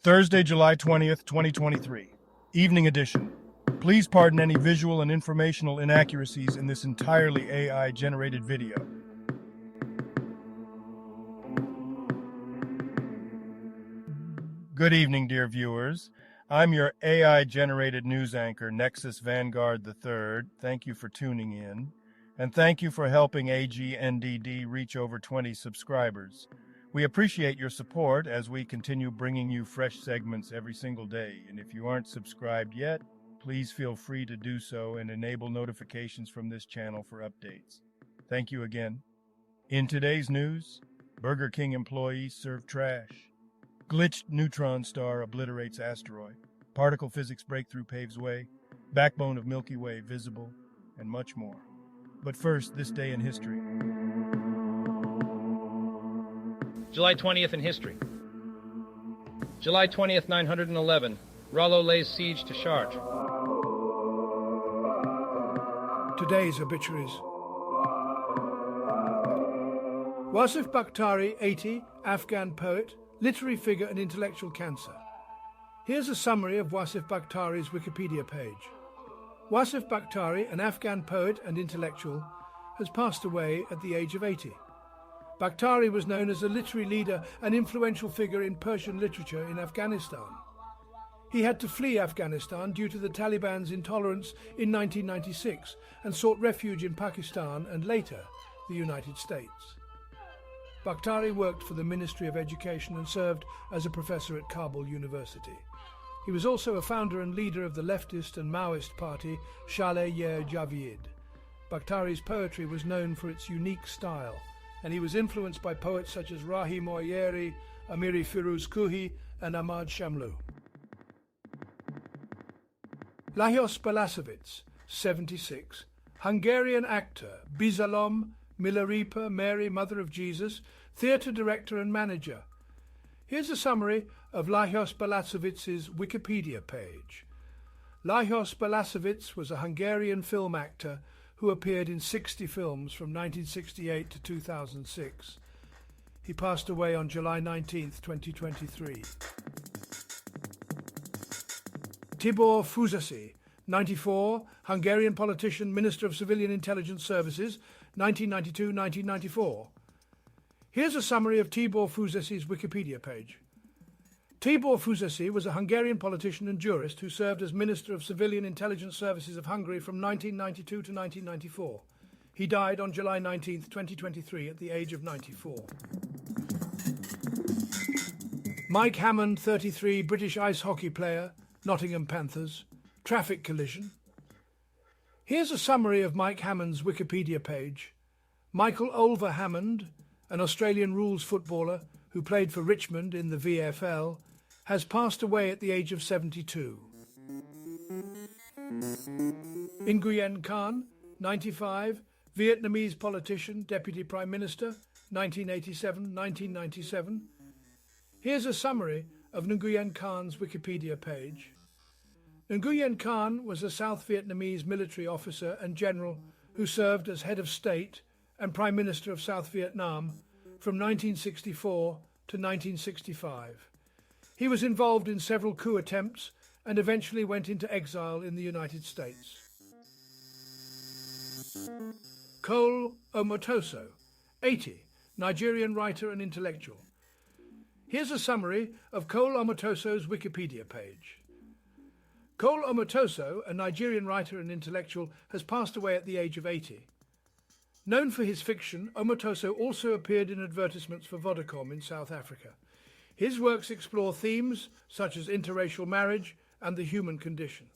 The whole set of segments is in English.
Thursday, July 20th, 2023. Evening edition. Please pardon any visual and informational inaccuracies in this entirely AI-generated video. Good evening, dear viewers. I'm your AI-generated news anchor, Nexus Vanguard III. Thank you for tuning in. And thank you for helping A.G.N.D.D reach over 20 subscribers. We appreciate your support as we continue bringing you fresh segments every single day. And if you aren't subscribed yet, please feel free to do so and enable notifications from this channel for updates. Thank you again. In today's news, Burger King employees serve trash. Glitched neutron star obliterates asteroid. Particle physics breakthrough paves way. Backbone of Milky Way visible, and much more. But first, this day in history. July 20th in history. July 20th, 911. Rollo lays siege to Chartres. Today's obituaries. Wasif Bakhtari, 80, Afghan poet, literary figure and intellectual cancer. Here's a summary of Wasif Bakhtari's Wikipedia page. Wasif Bakhtari, an Afghan poet and intellectual, has passed away at the age of 80. Bakhtari was known as a literary leader and influential figure in Persian literature in Afghanistan. He had to flee Afghanistan due to the Taliban's intolerance in 1996 and sought refuge in Pakistan and later the United States. Bakhtari worked for the Ministry of Education and served as a professor at Kabul University. He was also a founder and leader of the leftist and Maoist party Shaleh-e-Javid. Bakhtari's poetry was known for its unique style, and he was influenced by poets such as Rahi Moyeri, Amiri Firuz Kuhi, and Ahmad Shamlu. Lajos Balašević, 76, Hungarian actor, Bizalom, Milarepa, Mary, Mother of Jesus, theatre director and manager. Here's a summary of Lajos Balašević's Wikipedia page. Lajos Balašević was a Hungarian film actor who appeared in 60 films from 1968 to 2006. He passed away on July 19, 2023. Tibor Fuzasi, 94, Hungarian politician, Minister of Civilian Intelligence Services, 1992-1994. Here's a summary of Tibor Fuzasi's Wikipedia page. Tibor Fuzasi was a Hungarian politician and jurist who served as Minister of Civilian Intelligence Services of Hungary from 1992 to 1994. He died on July 19, 2023 at the age of 94. Mike Hammond, 33, British ice hockey player, Nottingham Panthers, traffic collision. Here's a summary of Mike Hammond's Wikipedia page. Michael Olver Hammond, an Australian rules footballer who played for Richmond in the VFL, has passed away at the age of 72. Nguyen Khan, 95, Vietnamese politician, Deputy Prime Minister, 1987-1997. Here's a summary of Nguyen Khan's Wikipedia page. Nguyen Khan was a South Vietnamese military officer and general who served as head of state and Prime Minister of South Vietnam from 1964 to 1965. He was involved in several coup attempts and eventually went into exile in the United States. Cole Omotoso, 80, Nigerian writer and intellectual. Here's a summary of Cole Omotoso's Wikipedia page. Cole Omotoso, a Nigerian writer and intellectual, has passed away at the age of 80. Known for his fiction, Omotoso also appeared in advertisements for Vodacom in South Africa. His works explore themes such as interracial marriage and the human condition.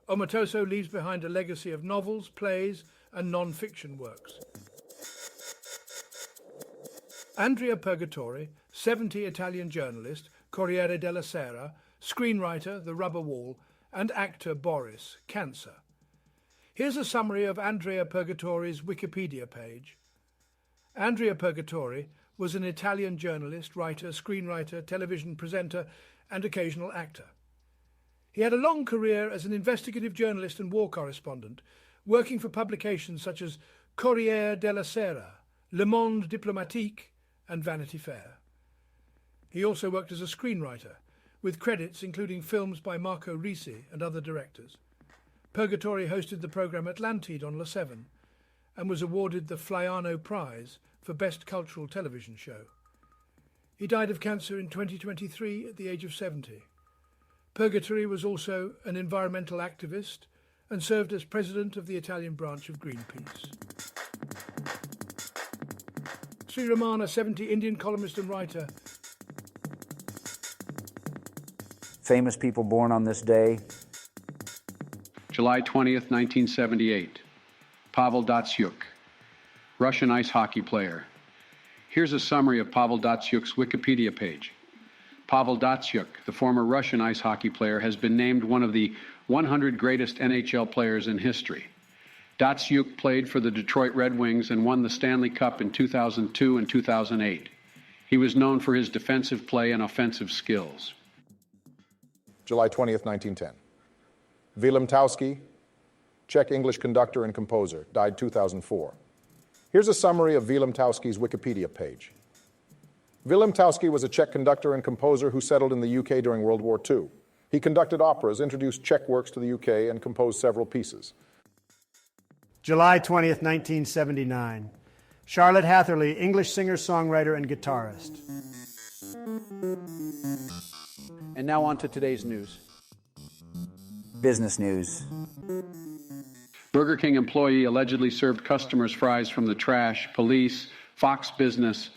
Omotoso leaves behind a legacy of novels, plays, and non-fiction works. Andrea Purgatori, 70, Italian journalist, Corriere della Sera, screenwriter, The Rubber Wall, and actor Boris, cancer. Here's a summary of Andrea Purgatori's Wikipedia page. Andrea Purgatori was an Italian journalist, writer, screenwriter, television presenter, and occasional actor. He had a long career as an investigative journalist and war correspondent, working for publications such as Corriere della Sera, Le Monde Diplomatique, and Vanity Fair. He also worked as a screenwriter, with credits including films by Marco Risi and other directors. Purgatory hosted the programme Atlantide on La7 and was awarded the Flaiano Prize for Best Cultural Television Show. He died of cancer in 2023 at the age of 70. Purgatory was also an environmental activist and served as president of the Italian branch of Greenpeace. Sri Raman, a 70 Indian columnist and writer. Famous people born on this day. July 20th, 1978. Pavel Datsyuk, Russian ice hockey player. Here's a summary of Pavel Datsyuk's Wikipedia page. Pavel Datsyuk, the former Russian ice hockey player, has been named one of the 100 greatest NHL players in history. Datsyuk played for the Detroit Red Wings and won the Stanley Cup in 2002 and 2008. He was known for his defensive play and offensive skills. July 20th, 1910. Willem Tauski, Czech English conductor and composer, died 2004. Here's a summary of Willem Tauski's Wikipedia page. Willem Tauski was a Czech conductor and composer who settled in the UK during World War II. He conducted operas, introduced Czech works to the UK, and composed several pieces. July 20th, 1979. Charlotte Hatherley, English singer-songwriter and guitarist. And now on to today's news. Business news. Burger King employee allegedly served customers fries from the trash. Police, Fox Business.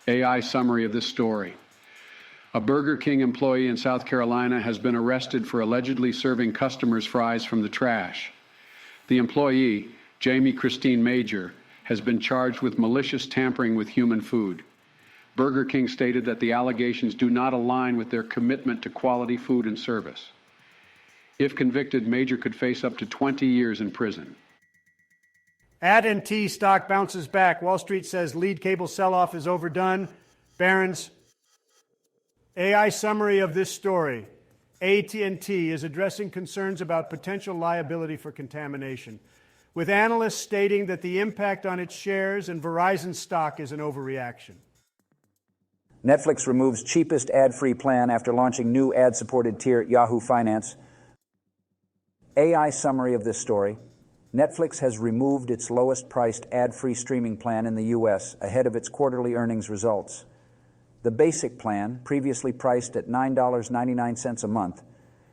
AI summary of this story. A Burger King employee in South Carolina has been arrested for allegedly serving customers fries from the trash. The employee, Jamie Christine Major, has been charged with malicious tampering with human food. Burger King stated that the allegations do not align with their commitment to quality food and service. If convicted, Major could face up to 20 years in prison. AGNDD stock bounces back. Wall Street says lead cable sell-off is overdone. Barron's AI summary of this story. AT&T is addressing concerns about potential liability for contamination, with analysts stating that the impact on its shares and Verizon stock is an overreaction. Netflix removes cheapest ad-free plan after launching new ad-supported tier Yahoo Finance. AI summary of this story. Netflix has removed its lowest-priced ad-free streaming plan in the U.S. ahead of its quarterly earnings results. The basic plan, previously priced at $9.99 a month,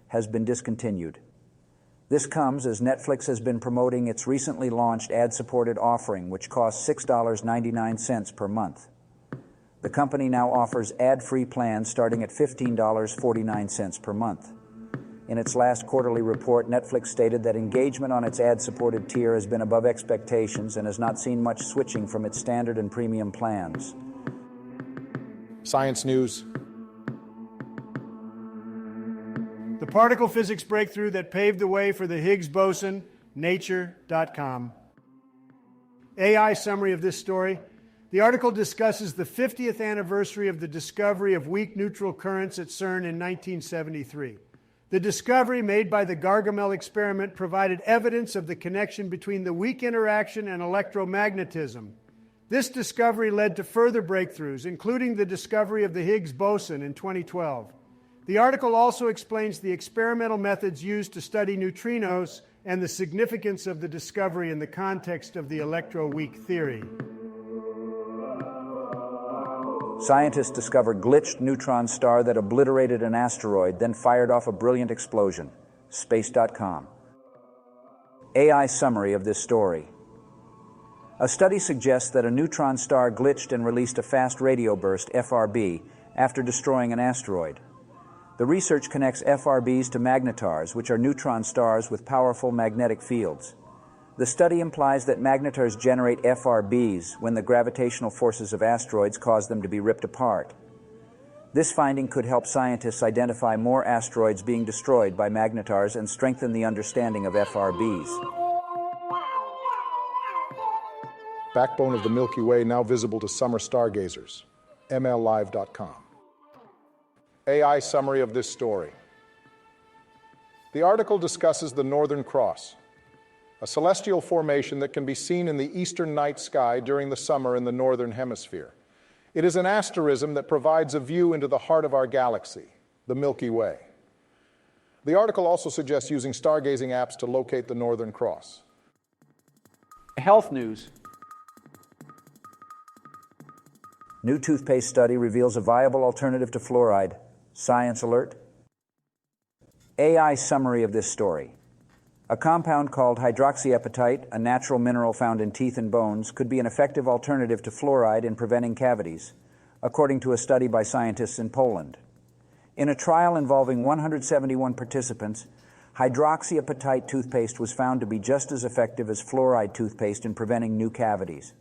has been discontinued. This comes as Netflix has been promoting its recently launched ad-supported offering, which costs $6.99 per month. The company now offers ad-free plans starting at $15.49 per month. In its last quarterly report, Netflix stated that engagement on its ad-supported tier has been above expectations and has not seen much switching from its standard and premium plans. Science news. The particle physics breakthrough that paved the way for the Higgs boson, Nature.com. AI summary of this story. The article discusses the 50th anniversary of the discovery of weak neutral currents at CERN in 1973. The discovery made by the Gargamel experiment provided evidence of the connection between the weak interaction and electromagnetism. This discovery led to further breakthroughs, including the discovery of the Higgs boson in 2012. The article also explains the experimental methods used to study neutrinos and the significance of the discovery in the context of the electroweak theory. Scientists discovered glitched neutron star that obliterated an asteroid, then fired off a brilliant explosion. Space.com. AI summary of this story. A study suggests that a neutron star glitched and released a fast radio burst, FRB, after destroying an asteroid. The research connects FRBs to magnetars, which are neutron stars with powerful magnetic fields. The study implies that magnetars generate FRBs when the gravitational forces of asteroids cause them to be ripped apart. This finding could help scientists identify more asteroids being destroyed by magnetars and strengthen the understanding of FRBs. Backbone of the Milky Way now visible to summer stargazers. MLLive.com. AI summary of this story. The article discusses the Northern Cross, a celestial formation that can be seen in the eastern night sky during the summer in the northern hemisphere. It is an asterism that provides a view into the heart of our galaxy, the Milky Way. The article also suggests using stargazing apps to locate the Northern Cross. Health news. New toothpaste study reveals a viable alternative to fluoride. Science alert. AI summary of this story. A compound called hydroxyapatite, a natural mineral found in teeth and bones, could be an effective alternative to fluoride in preventing cavities, according to a study by scientists in Poland. In a trial involving 171 participants, hydroxyapatite toothpaste was found to be just as effective as fluoride toothpaste in preventing new cavities.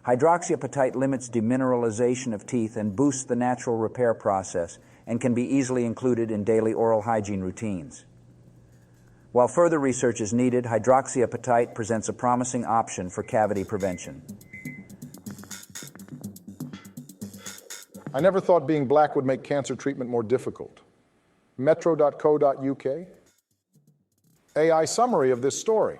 Hydroxyapatite limits demineralization of teeth and boosts the natural repair process and can be easily included in daily oral hygiene routines. While further research is needed, hydroxyapatite presents a promising option for cavity prevention. I never thought being black would make cancer treatment more difficult. Metro.co.uk. AI summary of this story.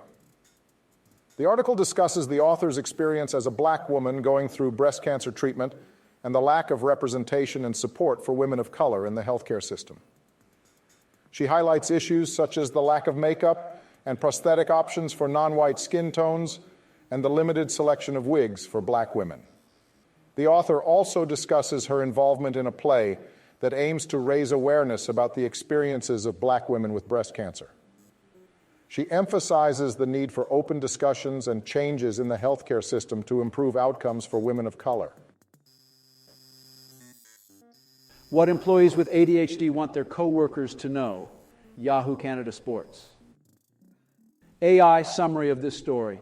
The article discusses the author's experience as a black woman going through breast cancer treatment and the lack of representation and support for women of color in the healthcare system. She highlights issues such as the lack of makeup and prosthetic options for non-white skin tones and the limited selection of wigs for black women. The author also discusses her involvement in a play that aims to raise awareness about the experiences of black women with breast cancer. She emphasizes the need for open discussions and changes in the healthcare system to improve outcomes for women of color. What employees with ADHD want their coworkers to know. Yahoo Canada Sports. AI summary of this story.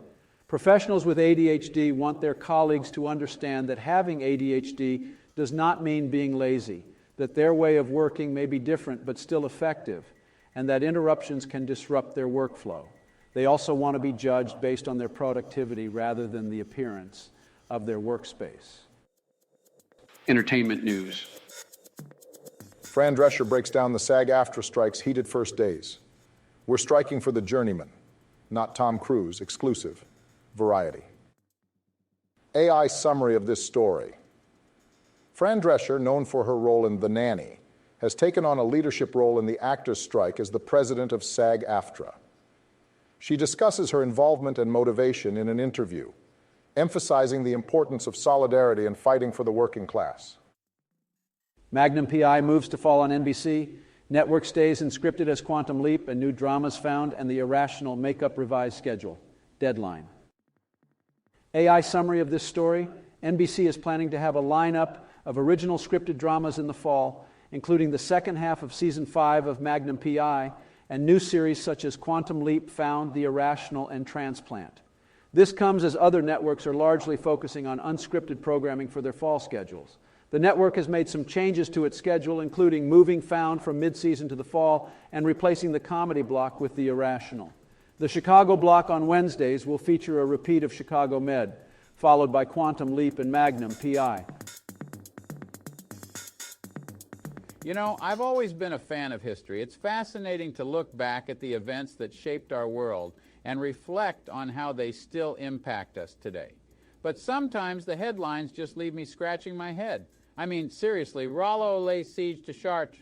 Professionals with ADHD want their colleagues to understand that having ADHD does not mean being lazy, that their way of working may be different but still effective, and that interruptions can disrupt their workflow. They also want to be judged based on their productivity rather than the appearance of their workspace. Entertainment news. Fran Drescher breaks down the SAG-AFTRA strike's heated first days. We're striking for the journeyman, not Tom Cruise, exclusive. Variety. AI summary of this story. Fran Drescher, known for her role in The Nanny, has taken on a leadership role in the actors' strike as the president of SAG-AFTRA. She discusses her involvement and motivation in an interview, emphasizing the importance of solidarity and fighting for the working class. Magnum P.I. moves to fall on NBC. Network stays inscripted as Quantum Leap, and new dramas found, and The Irrational makeup revised schedule. Deadline. AI summary of this story. NBC is planning to have a lineup of original scripted dramas in the fall, including the second half of Season 5 of Magnum P.I. and new series such as Quantum Leap, Found, The Irrational, and Transplant. This comes as other networks are largely focusing on unscripted programming for their fall schedules. The network has made some changes to its schedule, including moving Found from mid-season to the fall and replacing the comedy block with The Irrational. The Chicago block on Wednesdays will feature a repeat of Chicago Med, followed by Quantum Leap and Magnum P.I. You know, I've always been a fan of history. It's fascinating to look back at the events that shaped our world and reflect on how they still impact us today. But sometimes the headlines just leave me scratching my head. I mean, seriously, Rollo lays siege to Chartres.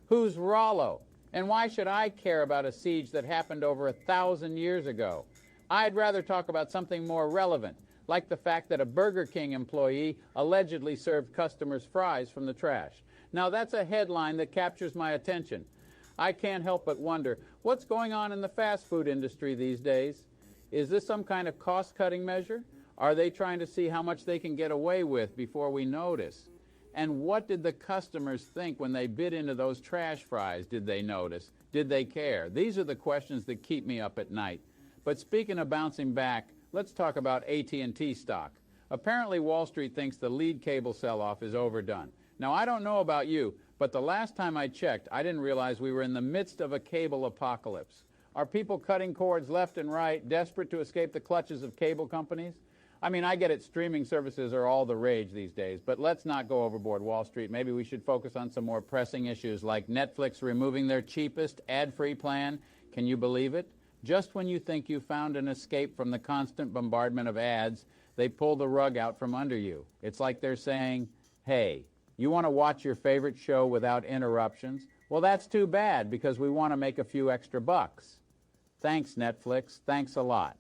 Who's Rollo? And why should I care about a siege that happened over 1,000 years ago? I'd rather talk about something more relevant, like the fact that a Burger King employee allegedly served customers fries from the trash. Now, that's a headline that captures my attention. I can't help but wonder, what's going on in the fast food industry these days? Is this some kind of cost-cutting measure? Are they trying to see how much they can get away with before we notice? And what did the customers think when they bit into those trash fries? Did they notice? Did they care? These are the questions that keep me up at night. But speaking of bouncing back, let's talk about AT&T stock. Apparently Wall Street thinks the lead cable sell-off is overdone. Now, I don't know about you, but the last time I checked, I didn't realize we were in the midst of a cable apocalypse. Are people cutting cords left and right, desperate to escape the clutches of cable companies? I mean, I get it, streaming services are all the rage these days, but let's not go overboard, Wall Street. Maybe we should focus on some more pressing issues like Netflix removing their cheapest ad-free plan. Can you believe it? Just when you think you found an escape from the constant bombardment of ads, they pull the rug out from under you. It's like they're saying, Hey, you want to watch your favorite show without interruptions? Well, that's too bad because we want to make a few extra bucks. Thanks, Netflix. Thanks a lot.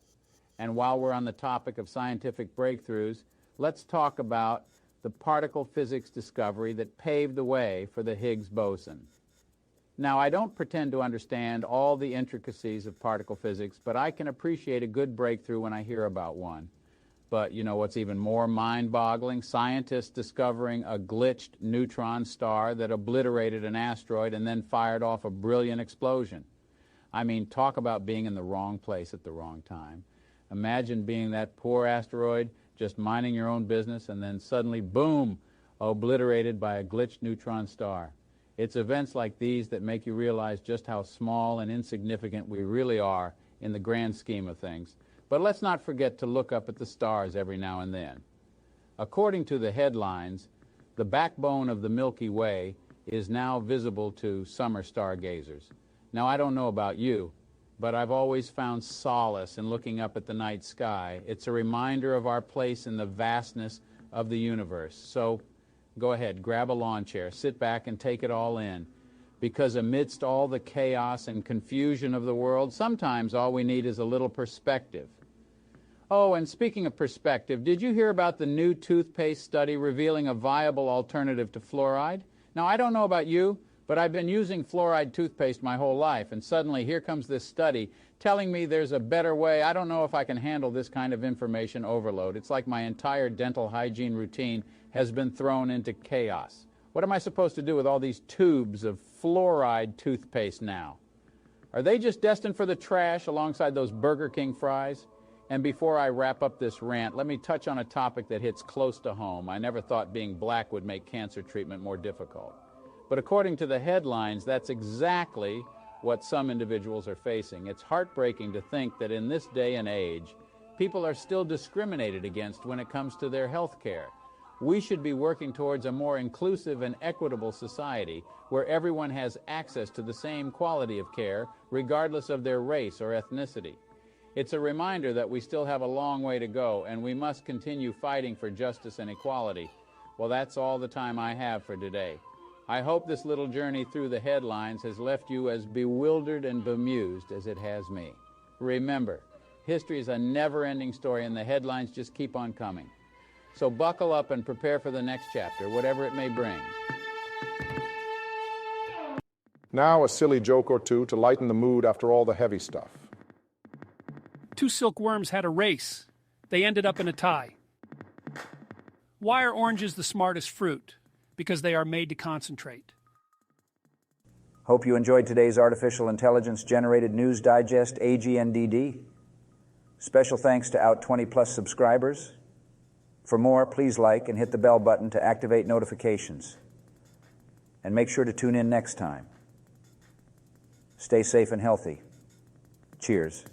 And while we're on the topic of scientific breakthroughs, let's talk about the particle physics discovery that paved the way for the Higgs boson. Now, I don't pretend to understand all the intricacies of particle physics, but I can appreciate a good breakthrough when I hear about one. But you know what's even more mind-boggling? Scientists discovering a glitched neutron star that obliterated an asteroid and then fired off a brilliant explosion. I mean, talk about being in the wrong place at the wrong time. Imagine being that poor asteroid, just minding your own business, and then suddenly, boom, obliterated by a glitched neutron star. It's events like these that make you realize just how small and insignificant we really are in the grand scheme of things. But let's not forget to look up at the stars every now and then. According to the headlines, the backbone of the Milky Way is now visible to summer stargazers. Now, I don't know about you, but I've always found solace in looking up at the night sky. It's a reminder of our place in the vastness of the universe. So go ahead, grab a lawn chair, sit back and take it all in. Because amidst all the chaos and confusion of the world, sometimes all we need is a little perspective. Oh, and speaking of perspective, did you hear about the new toothpaste study revealing a viable alternative to fluoride? Now, I don't know about you, but I've been using fluoride toothpaste my whole life, and suddenly here comes this study telling me there's a better way. I don't know if I can handle this kind of information overload. It's like my entire dental hygiene routine has been thrown into chaos. What am I supposed to do with all these tubes of fluoride toothpaste now? Are they just destined for the trash alongside those Burger King fries? And before I wrap up this rant, let me touch on a topic that hits close to home. I never thought being black would make cancer treatment more difficult. But according to the headlines, that's exactly what some individuals are facing. It's heartbreaking to think that in this day and age, people are still discriminated against when it comes to their health care. We should be working towards a more inclusive and equitable society where everyone has access to the same quality of care, regardless of their race or ethnicity. It's a reminder that we still have a long way to go, and we must continue fighting for justice and equality. Well, that's all the time I have for today. I hope this little journey through the headlines has left you as bewildered and bemused as it has me. Remember, history is a never-ending story, and the headlines just keep on coming. So buckle up and prepare for the next chapter, whatever it may bring. Now a silly joke or two to lighten the mood after all the heavy stuff. Two silkworms had a race. They ended up in a tie. Why are oranges the smartest fruit? Because they are made to concentrate. Hope you enjoyed today's Artificial Intelligence-generated news digest, AGNDD. Special thanks to out 20-plus subscribers. For more, please like and hit the bell button to activate notifications. And make sure to tune in next time. Stay safe and healthy. Cheers.